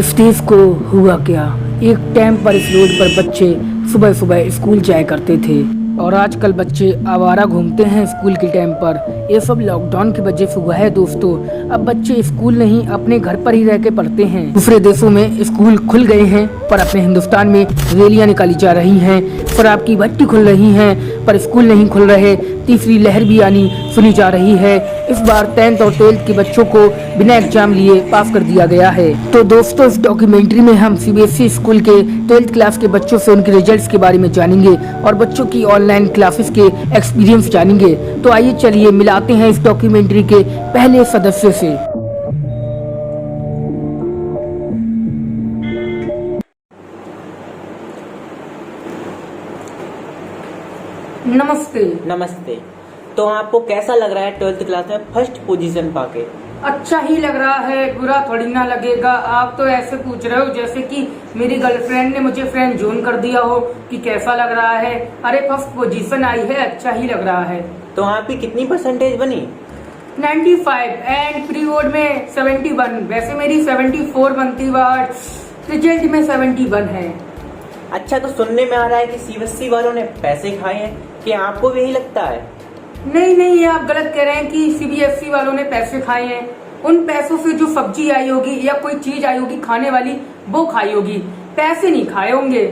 Steve को हुआ क्या। एक टाइम पर इस रोड पर बच्चे सुबह सुबह स्कूल जाया करते थे और आजकल बच्चे आवारा घूमते हैं स्कूल के टाइम पर। ये सब लॉकडाउन की वजह से हुआ है दोस्तों। अब बच्चे स्कूल नहीं अपने घर पर ही रह के पढ़ते हैं। दूसरे देशों में स्कूल खुल गए हैं पर अपने हिंदुस्तान में रैलियां निकाली जा रही हैं, शराब की भट्टी खुल रही हैं पर स्कूल नहीं खुल रहे। तीसरी लहर भी आनी सुनी जा रही है। इस बार 10th और 12th के बच्चों को बिना एग्जाम लिए पास कर दिया गया है। तो दोस्तों इस डॉक्यूमेंट्री में हम सीबीएसई स्कूल के 12th क्लास के बच्चों से उनके रिजल्ट्स के बारे में जानेंगे और बच्चों की ऑनलाइन क्लासेस के एक्सपीरियंस जानेंगे। तो आइए चलिए मिलाते हैं इस डॉक्यूमेंट्री के पहले सदस्य से। नमस्ते। नमस्ते। तो आपको कैसा लग रहा है 12th क्लास में फर्स्ट पोजीशन पाके? अच्छा ही लग रहा है, बुरा थोड़ी ना लगेगा। आप तो ऐसे पूछ रहे हो जैसे कि मेरी गर्लफ्रेंड ने मुझे फ्रेंड जोन कर दिया हो कि कैसा लग रहा है। अरे फर्स्ट पोजीशन आई है, अच्छा ही लग रहा है। तो आपकी कितनी परसेंटेज बनी? 95 एंड प्री बोर्ड में 71। वैसे मेरी 74 बनती बट रिजल्ट में 71 है। अच्छा, तो सुनने में आ रहा है कि सीबीएसई वालों ने पैसे खाए हैं, कि आपको भी यही लगता है? नहीं, ये आप गलत कह रहे हैं कि सीबीएसई वालों ने पैसे खाए हैं। उन पैसों से जो सब्जी आई होगी या कोई चीज आई होगी खाने वाली वो खाई होगी, पैसे नहीं खाए होंगे।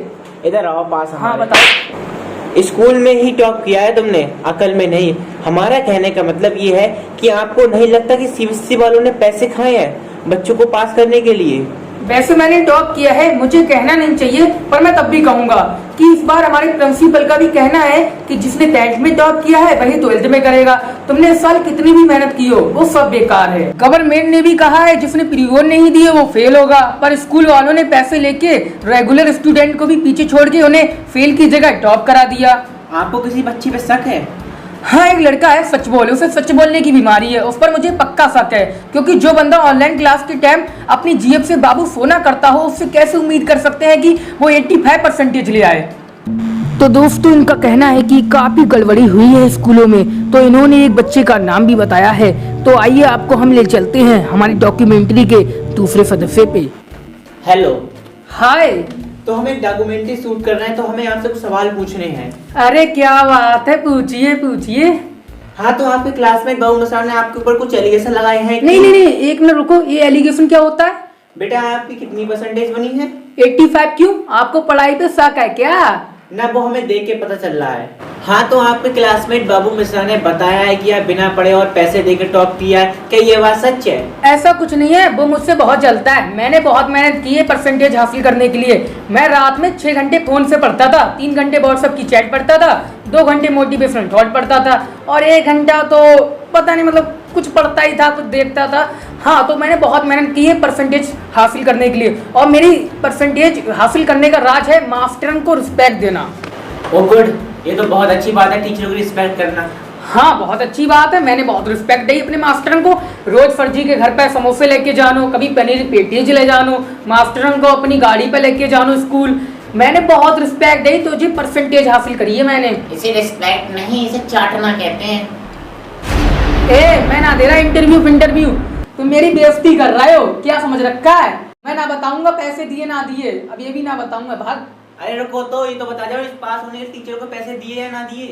इधर आओ पास। हाँ बताओ। स्कूल में ही टॉप किया है तुमने, अकल में नहीं। हमारा कहने का मतलब ये है कि आपको नहीं लगता कि सीबीएसई वालों ने पैसे खाए हैं बच्चों को पास करने के लिए? वैसे मैंने टॉप किया है, मुझे कहना नहीं चाहिए पर मैं तब भी कहूंगा कि इस बार हमारे प्रिंसिपल का भी कहना है कि जिसने 10th में टॉप किया है वही 12th में करेगा। तुमने इस साल कितनी भी मेहनत की हो वो सब बेकार है। गवर्नमेंट ने भी कहा है जिसने प्री बोर्ड नहीं दिए वो फेल होगा, पर स्कूल वालों ने पैसे लेके रेगुलर स्टूडेंट को भी पीछे छोड़ के उन्हें फेल की जगह टॉप करा दिया। आपको किसी बच्ची पे शक है? हाँ, एक लड़का है, सच बोले, उसे सच बोलने की बीमारी है। उस पर मुझे पक्का शक है क्योंकि जो बंदा ऑनलाइन क्लास के टाइम अपनी जेब से बाबू सोना करता हो उससे कैसे उम्मीद कर सकते हैं कि वो 85% ले आए। तो दोस्तों इनका कहना है कि काफी गड़बड़ी हुई है स्कूलों में। तो इन्होंने एक बच्चे का नाम भी बताया है। तो आइए आपको हम ले चलते हैं हमारी डॉक्यूमेंट्री के दूसरे सदस्य पे। हेलो। हाय। तो हम एक डॉक्यूमेंट्री शूट कर रहे हैं, तो हमें आपसे कुछ सवाल पूछने हैं। अरे क्या बात है, पूछिए पूछिए। हाँ, तो आपके क्लासमेट बाबू मसार ने आपके ऊपर कुछ एलिगेशन लगाए हैं? नहीं, एक मिनट रुको, ये एलिगेशन क्या होता है? बेटा आपकी कितनी परसेंटेज बनी है? 85। क्यों, आपको पढ़ाई पे शक है क्या? ना, वो हमें देख के पता चल रहा है। हाँ, तो आपके क्लासमेट बाबू मिश्रा ने बताया है कि आप बिना पढ़े और पैसे देकर टॉप किया है, क्या ये बात सच है? ऐसा कुछ नहीं है, वो मुझसे बहुत जलता है। मैंने बहुत मेहनत की है परसेंटेज हासिल करने के लिए। मैं रात में 6 घंटे फोन से पढ़ता था, 3 घंटे व्हाट्सएप की चैट पढ़ता था, 2 घंटे मोटिवेशनल थॉट पढ़ता था और 1 घंटा तो पता नहीं, मतलब कुछ पढ़ता ही था, कुछ देखता था। हाँ, तो मैंने बहुत मेहनत की है परसेंटेज हासिल करने के लिए और मेरी परसेंटेज हासिल करने का राज है मास्टरन को रिस्पेक्ट देना। ओ गुड, ये तो बहुत अच्छी बात है, टीचरों की रिस्पेक्ट करना। हाँ, बहुत अच्छी बात है। मैंने बहुत रिस्पेक्ट दी अपने मास्टरन को। रोज फर्जी के घर पे समोसे लेके जानो, कभी पनीर पेटीज ले जानो, मास्टरन को अपनी गाड़ी पे लेके जानो स्कूल। मैंने बहुत रिस्पेक्ट दी तो जी परसेंटेज हासिल करी है मैंने। इसे रिस्पेक्ट नहीं, इसे चाटना कहते हैं। मैं ना दे रहा इंटरव्यू। तुम मेरी बेइज्जती कर रहे हो, क्या समझ रखा है? मैं ना बताऊंगा पैसे दिए ना दिए, अब ये भी ना बताऊंगा, भाग। अरे रुको, तो ये तो बता जाओ, इस पास होने के टीचरों को पैसे दिए या ना दिए?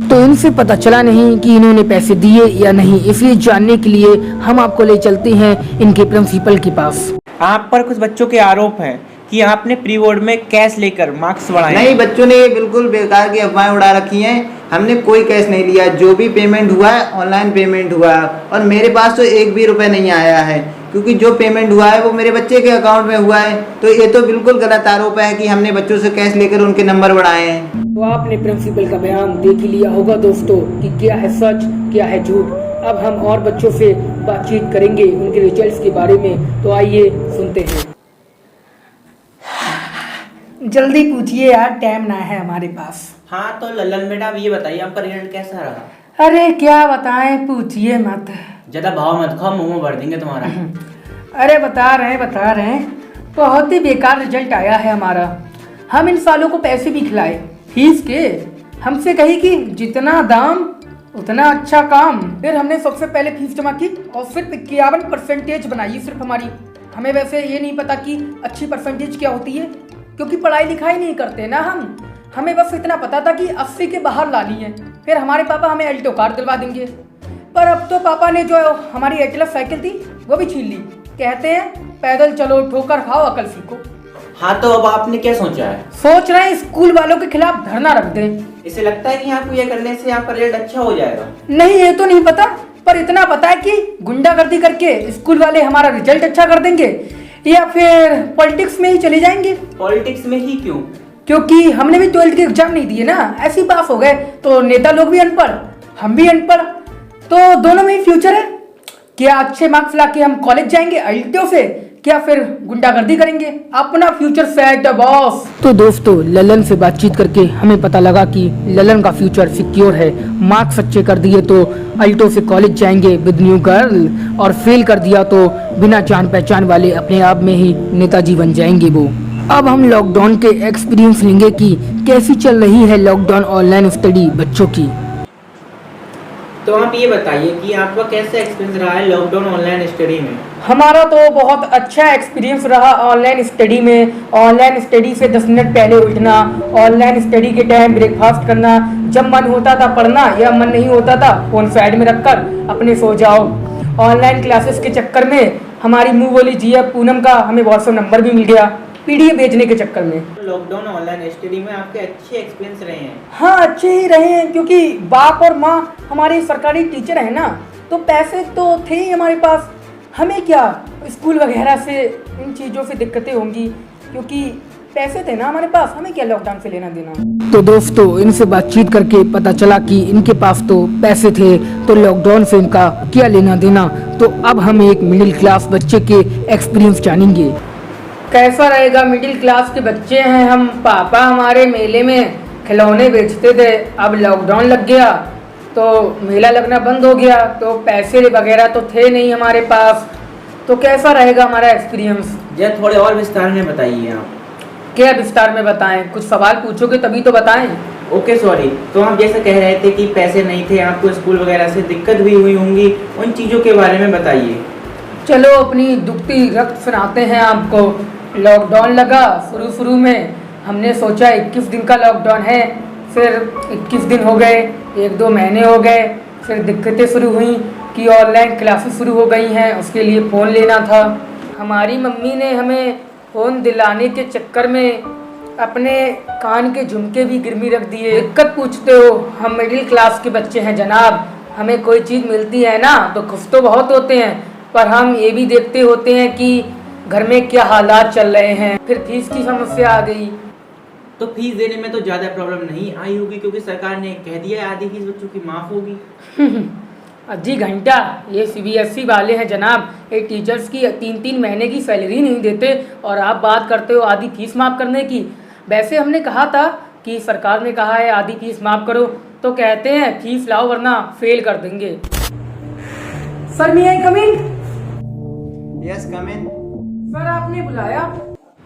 तो इनसे पता चला नहीं कि इन्होंने पैसे दिए या नहीं, इसलिए जानने के लिए हम आपको ले चलते हैं इनके प्रिंसिपल के पास। आप पर कुछ बच्चों के आरोप हैं कि आपने प्री बोर्ड में कैश लेकर मार्क्स बढ़ाए। नहीं, बच्चों ने ये बिल्कुल बेकार की अफवाहें उड़ा रखी हैं। हमने कोई कैश नहीं लिया, जो भी पेमेंट हुआ है ऑनलाइन पेमेंट हुआ है और मेरे पास तो 1 भी रुपए नहीं आया है क्योंकि जो पेमेंट हुआ है वो मेरे बच्चे के अकाउंट में हुआ है। तो ये तो बिल्कुल गलत आरोप है कि हमने बच्चों से कैश लेकर उनके नंबर बढ़ाए हैं। तो आपने प्रिंसिपल का बयान देख ही लिया होगा दोस्तों कि क्या है सच क्या है झूठ। अब हम और बच्चों से बातचीत करेंगे उनके रिजल्ट्स के बारे में। तो आइए सुनते हैं। जल्दी पूछिए यार, टाइम ना है हमारे पास। हाँ, तो लल्लन बेटा, अब ये बताइए आपका रिजल्ट कैसा रहा? अरे क्या बताएं, पूछिए मत। ज्यादा भाव मत खाओ, मुंह में भर देंगे तुम्हारा। अरे बता रहे हैं, बहुत ही बेकार रिजल्ट आया है हमारा। हम इन सालों को पैसे भी खिलाए फीस के, हमसे कही कि जितना दाम उतना अच्छा काम। फिर हमने सबसे पहले फीस जमा की और फिर 51% बनाई सिर्फ हमारी। हमें वैसे ये नहीं पता कि अच्छी परसेंटेज क्या होती है, क्योंकि पढ़ाई लिखाई नहीं करते ना हम। हमें बस इतना पता था कि 80 के बाहर लानी है, फिर हमारे पापा हमें अल्टो कार दिलवा देंगे। पर अब तो पापा ने जो हमारी एटलस साइकिल थी वो भी छीन ली। कहते हैं पैदल चलो, ठोकर खाओ, अकल सीखो। हाँ, तो अब आपने क्या सोचा है? सोच रहे हैं स्कूल वालों के खिलाफ धरना रख दें। इसे लगता है कि आपको यह करने से आपका रिजल्ट अच्छा हो जाएगा? नहीं, ये तो नहीं पता, पर इतना पता है कि गुंडागर्दी करके स्कूल वाले हमारा रिजल्ट अच्छा कर देंगे, या फिर पॉलिटिक्स में ही चले जाएंगे। पॉलिटिक्स में ही क्यों? क्योंकि हमने भी 12th के एग्जाम नहीं दिए ना, ऐसे ही पास हो गए, तो नेता लोग भी अनपढ़, हम भी अनपढ़, तो दोनों में ही फ्यूचर है। क्या अच्छे मार्क्स लाके हम कॉलेज जाएंगे अल्टो से, क्या फिर गुंडागर्दी करेंगे? अपना फ्यूचर सेट है बॉस। तो दोस्तों, ललन से बातचीत करके हमें पता लगा कि ललन का फ्यूचर सिक्योर है। मार्क्स अच्छे कर दिए तो अल्टो से कॉलेज जाएंगे विद न्यू गर्ल, और फेल कर दिया तो बिना जान पहचान वाले अपने आप में ही नेताजी बन जाएंगे वो। अब हम लॉकडाउन के एक्सपीरियंस लेंगे कि कैसी चल रही है लॉकडाउन ऑनलाइन स्टडी बच्चों की। तो आप ये बताइए कि आपका कैसा एक्सपीरियंस रहा है लॉकडाउन ऑनलाइन स्टडी में? हमारा तो बहुत अच्छा एक्सपीरियंस रहा ऑनलाइन स्टडी में। ऑनलाइन स्टडी से 10 मिनट पहले उठना, ऑनलाइन स्टडी के टाइम ब्रेकफास्ट करना, जब मन होता था पढ़ना या मन नहीं होता था फोन साइड में रखकर अपने सो जाओ। ऑनलाइन क्लासेस के चक्कर में हमारी मुँह बोली जिया पूनम का हमें व्हाट्सएप नंबर भी मिल गया पीडीएफ भेजने के चक्कर में। लॉकडाउन ऑनलाइन स्टडी में आपके अच्छे एक्सपीरियंस रहे हैं? हाँ, अच्छे ही रहे हैं, क्योंकि बाप और माँ हमारे सरकारी टीचर हैं ना, तो पैसे तो थे ही हमारे पास। हमें क्या स्कूल वगैरह से इन चीज़ों से दिक्कतें होंगी, क्योंकि पैसे थे ना हमारे पास, हमें क्या लॉकडाउन से लेना देना। तो दोस्तों, इनसे बातचीत करके पता चला कि इनके पास तो पैसे थे, तो लॉकडाउन से इनका क्या लेना देना। तो अब हम एक मिडिल क्लास बच्चे के एक्सपीरियंस जानेंगे। कैसा रहेगा? मिडिल क्लास के बच्चे हैं हम। पापा हमारे मेले में खिलौने बेचते थे, अब लॉकडाउन लग गया तो मेला लगना बंद हो गया, तो पैसे वगैरह तो थे नहीं हमारे पास। तो कैसा रहेगा हमारा एक्सपीरियंस? जरा थोड़े और विस्तार में बताइए आप। क्या विस्तार में बताएं? कुछ सवाल पूछोगे तभी तो बताएं। Okay, sorry. तो आप जैसे कह रहे थे कि पैसे नहीं थे, आपको स्कूल वगैरह से दिक्कत भी हुई होंगी, उन चीज़ों के बारे में बताइए। चलो अपनी दुखती रक्त सुनाते हैं आपको। लॉकडाउन लगा, शुरू में हमने सोचा 21 दिन का लॉकडाउन है, फिर 21 दिन हो गए, 1-2 महीने हो गए, फिर दिक्कतें शुरू हुई कि ऑनलाइन क्लासेस शुरू हो गई हैं, उसके लिए फ़ोन लेना था। हमारी मम्मी ने हमें फ़ोन दिलाने के चक्कर में अपने कान के झुमके भी गिरवी रख दिए। दिक्कत पूछते हो? हम मिडिल क्लास के बच्चे हैं जनाब, हमें कोई चीज़ मिलती है ना तो खुश तो बहुत होते हैं, पर हम ये भी देखते होते हैं कि घर में क्या हालात चल रहे हैं। फिर फीस की समस्या आ गई। तो फीस देने में तो ज़्यादा प्रॉब्लम नहीं आई होगी, क्योंकि सरकार ने कह दिया है आधी फीस बच्चों की माफ़ होगी। आधी घंटा, ये सीबीएसई वाले हैं जनाब, ये टीचर्स की 3-3 महीने की सैलरी नहीं देते और आप बात करते हो आधी फीस माफ़ करने की। वैसे हमने कहा था कि सरकार ने कहा है आधी फीस माफ़ करो, तो कहते हैं फीस लाओ वरना फेल कर देंगे। सर, मे आई कम इन? यस, कम इन। सर, आपने बुलाया?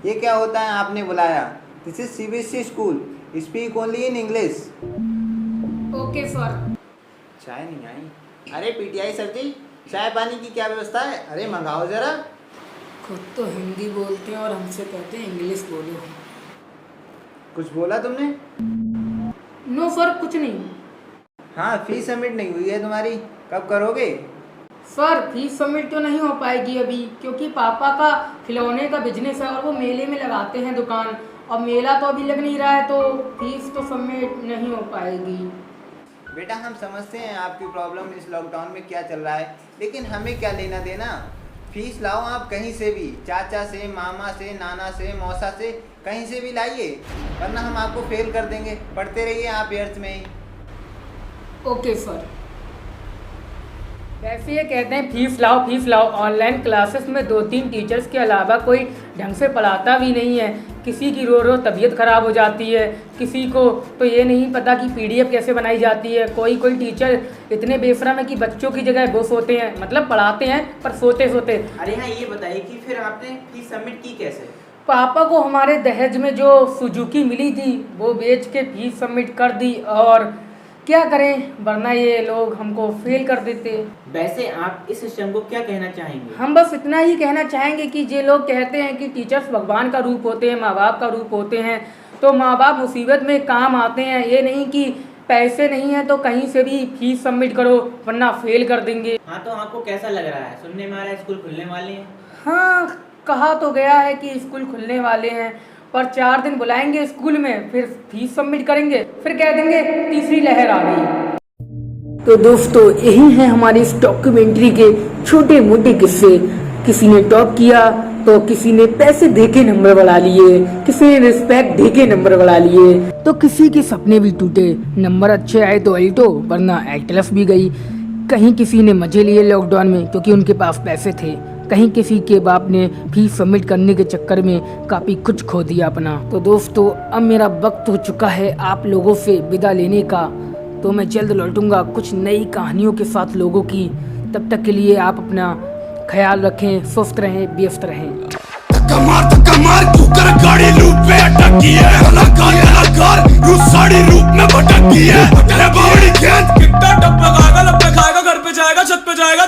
ये क्या होता है आपने बुलाया? This is CBSE school, speak only in English. Okay sir. चाय नहीं आई? अरे पीटीआई सर जी, चाय पानी की क्या व्यवस्था है? अरे मंगाओ जरा। खुद तो हिंदी बोलते हैं और हमसे कहते हैं इंग्लिश बोलो। कुछ बोला तुमने? नो सर, कुछ नहीं। हाँ, फीस सबमिट नहीं हुई है तुम्हारी, कब करोगे? सर, फीस सबमिट तो नहीं हो पाएगी अभी, क्योंकि पापा का खिलौने का बिजनेस है और वो मेले में लगाते हैं दुकान, और मेला तो अभी लग नहीं रहा है, तो फीस तो सबमिट नहीं हो पाएगी। बेटा, हम समझते हैं आपकी प्रॉब्लम इस लॉकडाउन में क्या चल रहा है, लेकिन हमें क्या लेना देना। फीस लाओ आप कहीं से भी, चाचा से, मामा से, नाना से, मौसा से, कहीं से भी लाइए, वरना हम आपको फेल कर देंगे। पढ़ते रहिए आप व्यर्थ में ही। Okay sir. वैसे ये कहते हैं फीस लाओ। ऑनलाइन क्लासेस में 2-3 टीचर्स के अलावा कोई ढंग से पढ़ाता भी नहीं है। किसी की रो तबीयत ख़राब हो जाती है, किसी को तो ये नहीं पता कि पीडीएफ कैसे बनाई जाती है। कोई टीचर इतने बेशरम है कि बच्चों की जगह वो सोते हैं, मतलब पढ़ाते हैं पर सोते। अरे हाँ, ये बताइए कि फिर आपने फीस सबमिट की कैसे? पापा को हमारे दहेज में जो सुजुकी मिली थी वो बेच के फीस सबमिट कर दी, और क्या करें, वरना ये लोग हमको फेल कर देते। वैसे आप इस सिस्टम को क्या कहना चाहेंगे? हम बस इतना ही कहना चाहेंगे कि ये लोग कहते हैं कि टीचर्स भगवान का रूप होते हैं, माँ बाप का रूप होते हैं, तो माँ बाप मुसीबत में काम आते हैं। ये नहीं कि पैसे नहीं है तो कहीं से भी फीस सबमिट करो वरना फेल कर देंगे। हाँ, तो आपको कैसा लग रहा है? सुनने में आ रहा है स्कूल खुलने वाले हैं। हाँ, कहा तो गया है कि स्कूल खुलने वाले हैं, पर 4 दिन बुलाएंगे स्कूल में, फिर फीस सबमिट करेंगे, फिर कह देंगे तीसरी लहर आ गई। तो दोस्तों, यही है हमारी इस डॉक्यूमेंट्री के छोटे मोटे किस्से। किसी ने टॉप किया तो किसी ने पैसे देके नंबर बढ़ा लिए, किसी ने रिस्पेक्ट देके नंबर बढ़ा लिए, तो किसी के सपने भी टूटे। नंबर अच्छे आए तो अल्टो, वरना एटलस भी गई। कहीं किसी ने मजे लिए लॉकडाउन में क्योंकि उनके पास पैसे थे, कहीं किसी के बाप ने फीस सबमिट करने के चक्कर में काफी कुछ खो दिया अपना। तो दोस्तों, अब मेरा वक्त हो चुका है आप लोगों से विदा लेने का, तो मैं जल्द लौटूंगा कुछ नई कहानियों के साथ लोगों की। तब तक के लिए आप अपना ख्याल रखें, स्वस्थ रहें, व्यस्त रहें। धक्का मार तू कर गाड़ी लूप पे अटकी है, कलाकार रूप साड़ी रूप में भटकी है। तेरे बावड़ी खेत कितना टप्पा खाएगा, लप्पे खाएगा, घर पे जाएगा, छत पे जाएगा।